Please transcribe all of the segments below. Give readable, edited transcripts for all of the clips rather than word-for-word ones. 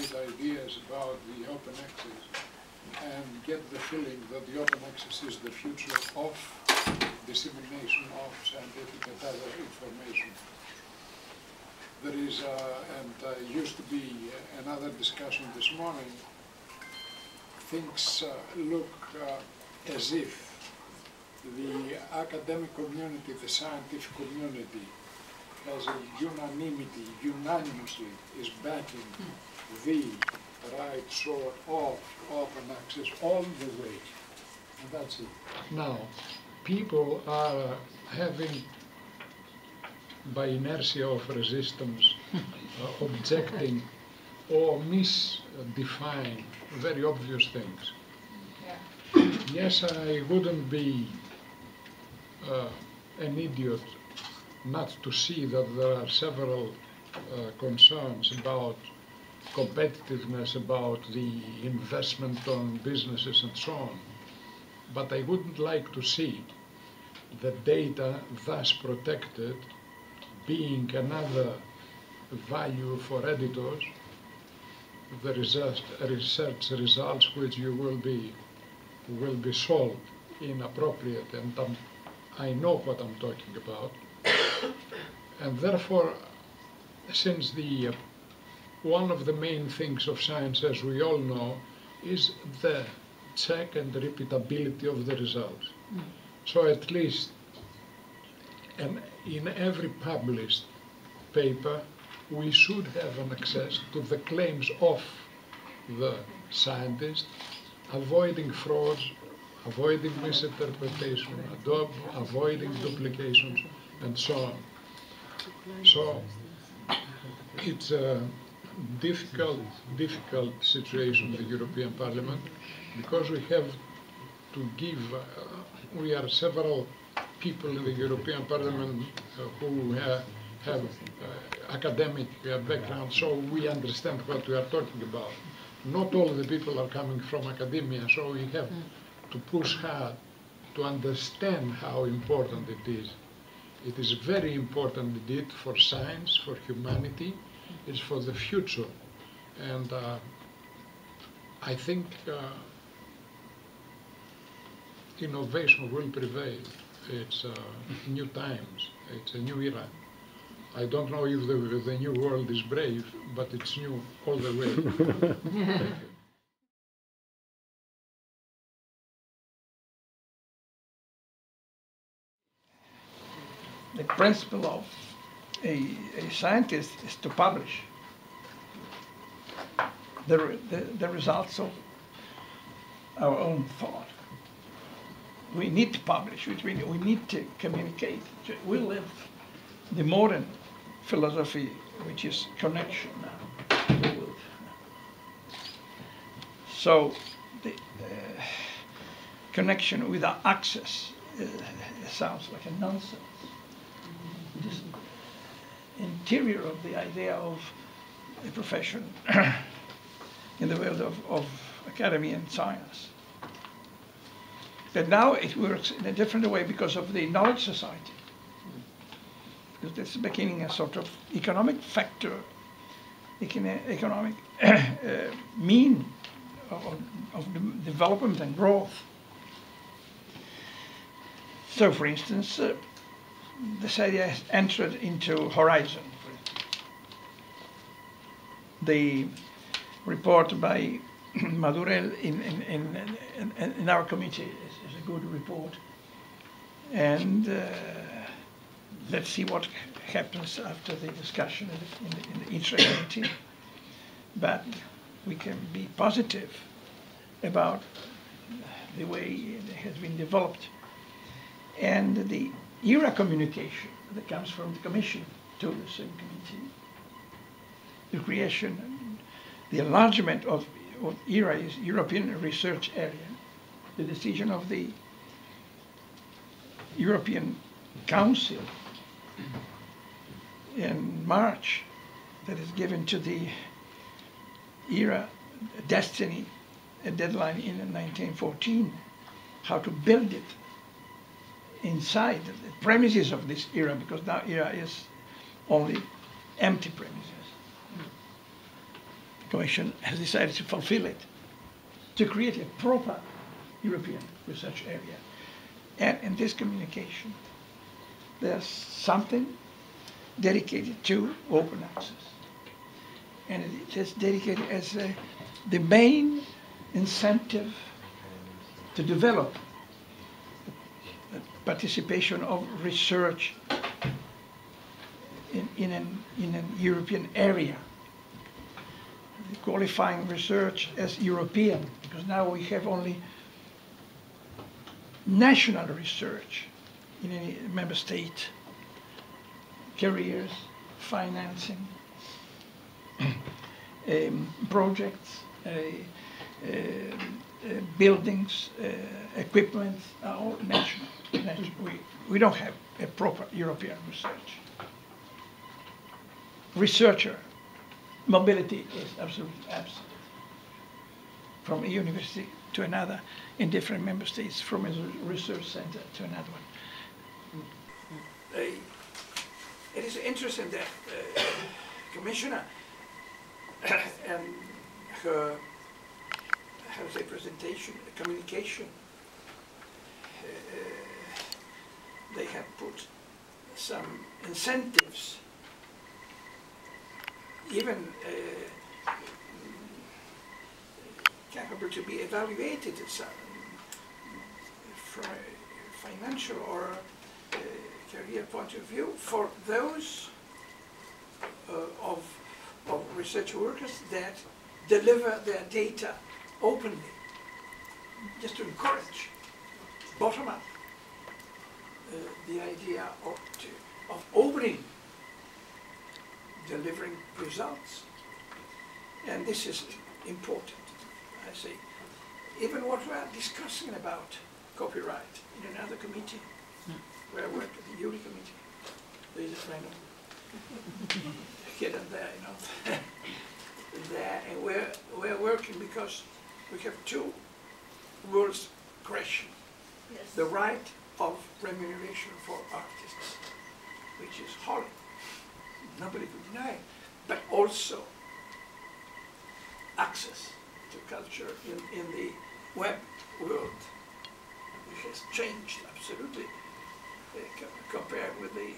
right ideas about the open access and get the feeling that the open access is the future of dissemination of scientific and other information. There is, and used to be another discussion this morning, things look as if the academic community, the scientific community, as a unanimously is backing the right sort of open access all the way. And that's it. Now, people are having, by inertia of resistance, objecting or misdefine very obvious things. Yeah. Yes, I wouldn't be an idiot not to see that there are several concerns about competitiveness, about the investment on businesses and so on. But I wouldn't like to see the data thus protected being another value for editors, the research results which you will be sold inappropriate, and I know what I'm talking about. And therefore, since one of the main things of science, as we all know, is the check and repeatability of the results. So at least in every published paper, we should have an access to the claims of the scientist, avoiding frauds, avoiding misinterpretation, avoiding duplications, and so on. So it's a difficult situation in the European Parliament, because we have to give, we are several people in the European Parliament who have academic background, so we understand what we are talking about. Not all the people are coming from academia, so we have to push hard to understand how important it is. It is very important indeed for science, for humanity, it's for the future. And I think innovation will prevail. It's new times, it's a new era. I don't know if the new world is brave, but it's new all the way. Thank you. The principle of a scientist is to publish the results of our own thought. We need to publish, which we need to communicate. We live the modern philosophy, which is connection now. So the connection without access sounds like a nonsense. It is interior of the idea of a profession in the world of academy and science. But now it works in a different way because of the knowledge society. Because it's becoming a sort of economic factor, economic mean of development and growth. So, for instance, this idea has entered into Horizon. The report by Madurell in our committee is a good report, and let's see what happens after the discussion in the ITRE committee. But we can be positive about the way it has been developed, and the ERA communication that comes from the Commission to the same committee, the creation, the enlargement of ERA is European Research Area, the decision of the European Council in March that is given to the ERA destiny, a deadline in 1914, how to build it inside the premises of this era, because now era is only empty premises. Commission has decided to fulfill it, to create a proper European research area. And in this communication, there's something dedicated to open access. And it is dedicated as the main incentive to develop the participation of research in an European area. Qualifying research as European, because now we have only national research in any member state, careers, financing, projects, buildings, equipment, are all national. We don't have a proper European research. Researcher mobility is absolutely absent from a university to another in different member states, from a research center to another one. It is interesting that Commissioner and her presentation, communication, they have put some incentives, even capable to be evaluated from a financial or career point of view for those of research workers that deliver their data openly, just to encourage bottom up the idea of opening, delivering results. And this is important, I say. Even what we are discussing about copyright in another committee, where I work at the Euro committee, there is a friend here and there, you know. There, and we're working because we have two rules question. Yes. The right of remuneration for artists, which is horrible. Nobody could deny it. But also access to culture in the web world, which has changed absolutely compared with the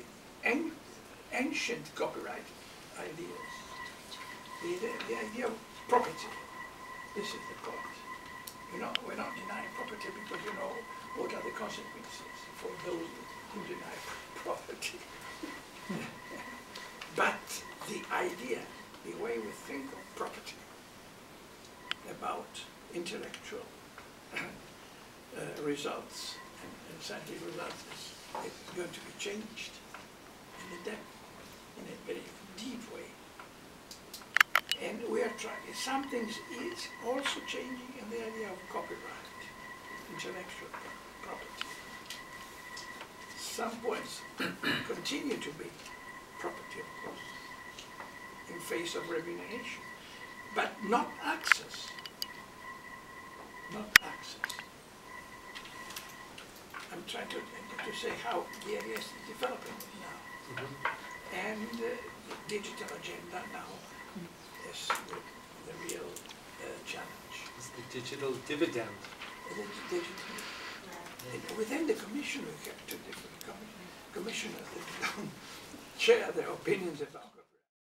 ancient copyright ideas. The idea of property, this is the point. You know, we're not denying property because you know what are the consequences for those who deny property. But the idea, the way we think of property, about intellectual results and scientific results is going to be changed in a depth, in a very deep way. And we are trying, some things is also changing in the idea of copyright, intellectual property. Some points continue to be property, of course, in face of remuneration, but not access. Not access. I'm trying to say how the area is developing now. Mm-hmm. And the digital agenda now is the real challenge. It's the digital dividend. Within the Commission, we have two different commissioners that don't share their opinions about